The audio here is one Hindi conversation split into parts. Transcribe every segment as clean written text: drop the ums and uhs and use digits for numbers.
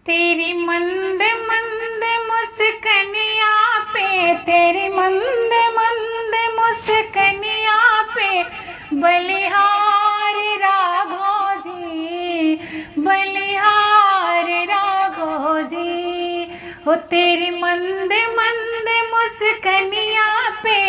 तेरी मंद मंद मुस्कनिया पे, तेरी मंद मंद मुस्कनिया पे बलिहार राघो जी, बलिहार राघो जी। हो तेरी मंद मंद मुस्कनिया पे,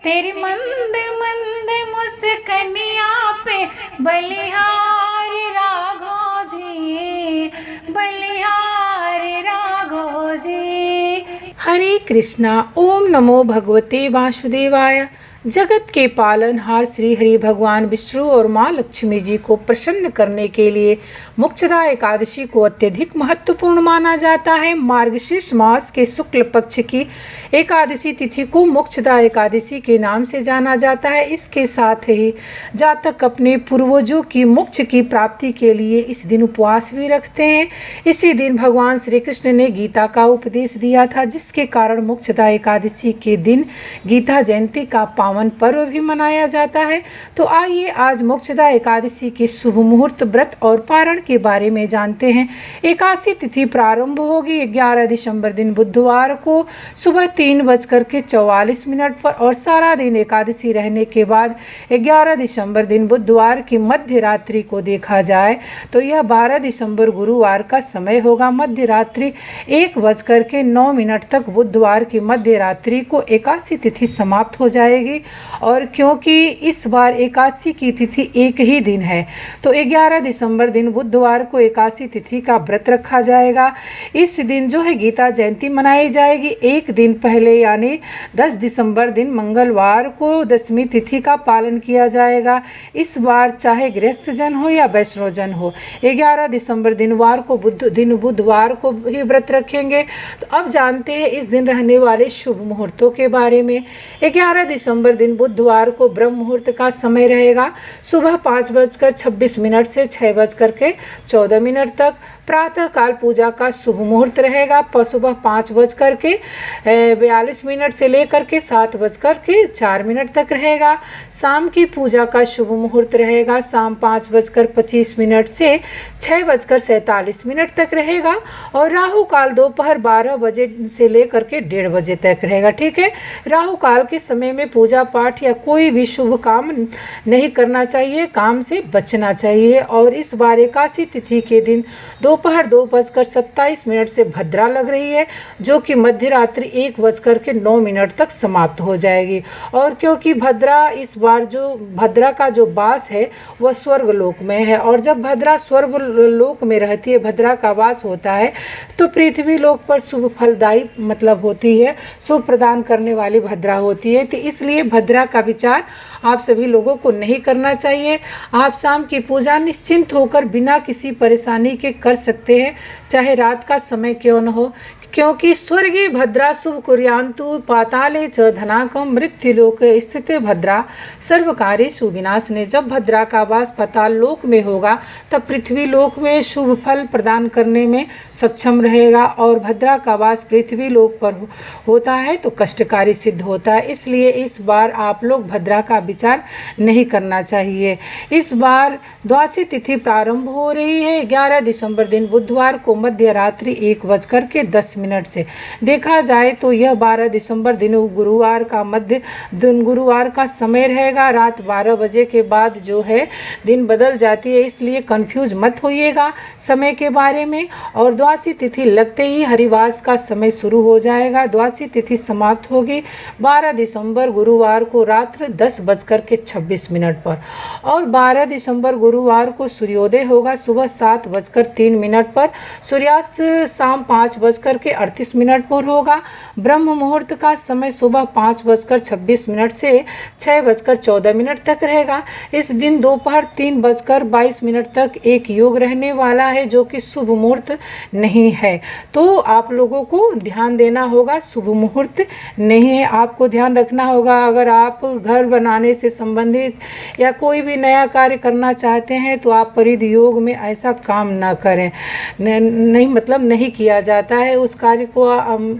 तेरी मंद मंद मुस्कनिया पे बलिहार राघो जी, बलिहार राघो जी। हरे कृष्णा। ओम नमो भगवते वासुदेवाय। जगत के पालनहार श्री हरि भगवान विष्णु और माँ लक्ष्मी जी को प्रसन्न करने के लिए मोक्षदा एकादशी को अत्यधिक महत्वपूर्ण माना जाता है। मार्गशीर्ष मास के शुक्ल पक्ष की एकादशी तिथि को मोक्षदा एकादशी के नाम से जाना जाता है। इसके साथ ही जातक अपने पूर्वजों की मोक्ष की प्राप्ति के लिए इस दिन उपवास भी रखते हैं। इसी दिन भगवान श्री कृष्ण ने गीता का उपदेश दिया था, जिसके कारण मोक्षदा एकादशी के दिन गीता जयंती का पावन पर्व भी मनाया जाता है। तो आइए आज मोक्षदा एकादशी के शुभ मुहूर्त, व्रत और पारण के बारे में जानते हैं। एकादशी तिथि प्रारंभ होगी 11 दिसंबर दिन बुधवार को सुबह 3:44 पर और सारा दिन एकादशी रहने के बाद 11 दिसंबर दिन बुधवार की मध्य रात्रि को देखा जाए तो यह 12 दिसंबर गुरुवार का समय होगा। मध्य रात्रि 1:09 तक बुधवार की मध्य रात्रि को एकादशी तिथि समाप्त हो जाएगी। और क्योंकि इस बार एकादशी की तिथि एक ही दिन है तो 11 दिसंबर दिन बुधवार को एकादशी तिथि का व्रत रखा जाएगा। इस दिन जो है गीता जयंती मनाई जाएगी। एक दिन पहले यानी 10 दिसंबर दिन मंगलवार को दशमी तिथि का पालन किया जाएगा। इस बार चाहे गृहस्थ जन हो या वैष्णव जन हो 11 दिसंबर दिनवार को बुधवार को ही व्रत रखेंगे। तो अब जानते हैं इस दिन रहने वाले शुभ मुहूर्तों के बारे में। 11 दिसंबर दिन बुधवार को ब्रह्म मुहूर्त का समय रहेगा सुबह 5:26 से 6:14 तक। प्रातः काल पूजा का शुभ मुहूर्त रहेगा सुबह 5:42 से लेकर के 7:04 तक रहेगा। शाम की पूजा का शुभ मुहूर्त रहेगा शाम 5:25 से 6:47 तक रहेगा। और राहु काल दोपहर 12 बजे से लेकर के 1:30 बजे तक रहेगा। ठीक है, राहु काल के समय में पूजा पाठ या कोई भी शुभ काम नहीं करना चाहिए, काम से बचना चाहिए। और इस बार एकादशी तिथि के दिन दोपहर 2:27 से भद्रा लग रही है, जो कि मध्य रात्रि 1:09 तक समाप्त हो जाएगी। और क्योंकि भद्रा इस बार जो भद्रा का जो वास है वह स्वर्ग लोक में है, और जब भद्रा स्वर्ग लोक में रहती है, भद्रा का वास होता है, तो पृथ्वी लोक पर शुभ फलदायी मतलब होती है, शुभ प्रदान करने वाली भद्रा होती है। तो इसलिए भद्रा का विचार आप सभी लोगों को नहीं करना चाहिए। आप शाम की पूजा निश्चिंत होकर बिना किसी परेशानी के कर सकते हैं, चाहे रात का समय क्यों न हो, क्योंकि स्वर्गे भद्रा शुभ कुर्यान्तु पाताले च धनाकम मृत्युलोक स्थित भद्रा सर्वकार्येषु विनाशने। जब भद्रा का वास पाताल लोक में होगा तब पृथ्वी लोक में शुभ फल प्रदान करने में सक्षम रहेगा, और भद्रा का वास पृथ्वी लोक पर होता है तो कष्टकारी सिद्ध होता है। इसलिए इस बार आप लोग भद्रा का विचार नहीं करना चाहिए। इस बार द्वादशी तिथि प्रारंभ हो रही है 11 दिसंबर दिन बुधवार को मध्य रात्रि 1:10 से। देखा जाए तो यह 12 दिसंबर दिन गुरुवार का मध्य दिन गुरुवार का समय रहेगा। रात 12 बजे के बाद जो है दिन बदल जाती है, इसलिए कंफ्यूज मत होइएगा समय के बारे में। और द्वादशी तिथि लगते ही हरिवास का समय शुरू हो जाएगा। द्वादशी तिथि समाप्त होगी 12 दिसंबर गुरुवार को रात्र 10:26 पर, और 12 दिसंबर गुरुवार को सूर्योदय होगा सुबह 7:03 पर। सूर्यास्त शाम 5:38 पर होगा। ब्रह्म मुहूर्त का समय सुबह 5:26 से 6:14 तक रहेगा। इस दिन दोपहर 3:22 तक एक योग रहने वाला है, जो कि शुभ मुहूर्त नहीं है। तो आप लोगों को ध्यान देना होगा, शुभ मुहूर्त नहीं है, आपको ध्यान रखना होगा। अगर आप घर बनाने से संबंधित या कोई भी नया कार्य करना चाहते हैं तो आप परिध योग में ऐसा काम ना करें, नहीं मतलब नहीं किया जाता है। उस कार्य को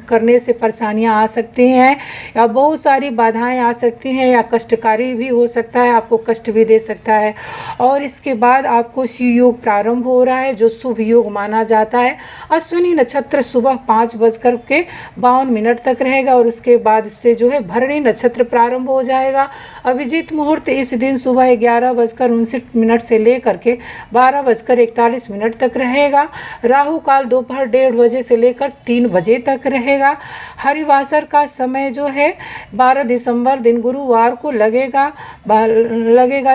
करने से परेशानियां आ सकती हैं या बहुत सारी बाधाएं आ सकती हैं या कष्टकारी भी हो सकता है, आपको कष्ट भी दे सकता है। और इसके बाद आपको शिव योग प्रारंभ हो रहा है जो शुभ योग माना जाता है। अश्विनी नक्षत्र सुबह 5:52 तक रहेगा और उसके बाद से जो है भरणी नक्षत्र प्रारंभ हो जाएगा। अभिजीत मुहूर्त इस दिन सुबह 11:59 से लेकर के 12:41 तक रहेगा। राहु काल दोपहर 1:30 बजे से लेकर 3 बजे तक रहेगा। हरिवासर का समय जो है 12 दिसंबर दिन गुरुवार को लगेगा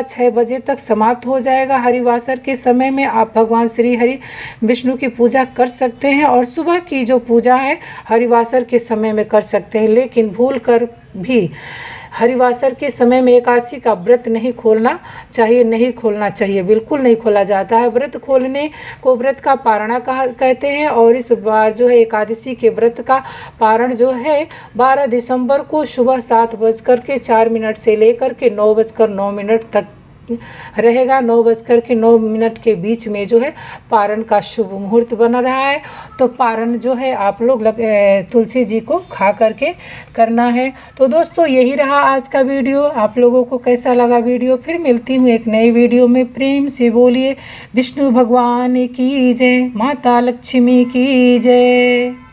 6 बजे तक समाप्त हो जाएगा। हरिवासर के समय में आप भगवान श्री हरि विष्णु की पूजा कर सकते हैं और सुबह की जो पूजा है हरिवासर के समय में कर सकते हैं, लेकिन भूल कर भी हरिवासर के समय में एकादशी का व्रत नहीं खोलना चाहिए, बिल्कुल नहीं खोला जाता है। व्रत खोलने को व्रत का पारणा कहते हैं और इस बार जो है एकादशी के व्रत का पारण जो है 12 दिसंबर को सुबह 7:04 से लेकर के 9:09 तक रहेगा। 9:09 के बीच में जो है पारण का शुभ मुहूर्त बना रहा है। तो पारण जो है आप लोग तुलसी जी को खा करके करना है। तो दोस्तों यही रहा आज का वीडियो। आप लोगों को कैसा लगा वीडियो? फिर मिलती हूँ एक नई वीडियो में। प्रेम से बोलिए विष्णु भगवान की जय, माता लक्ष्मी की जय।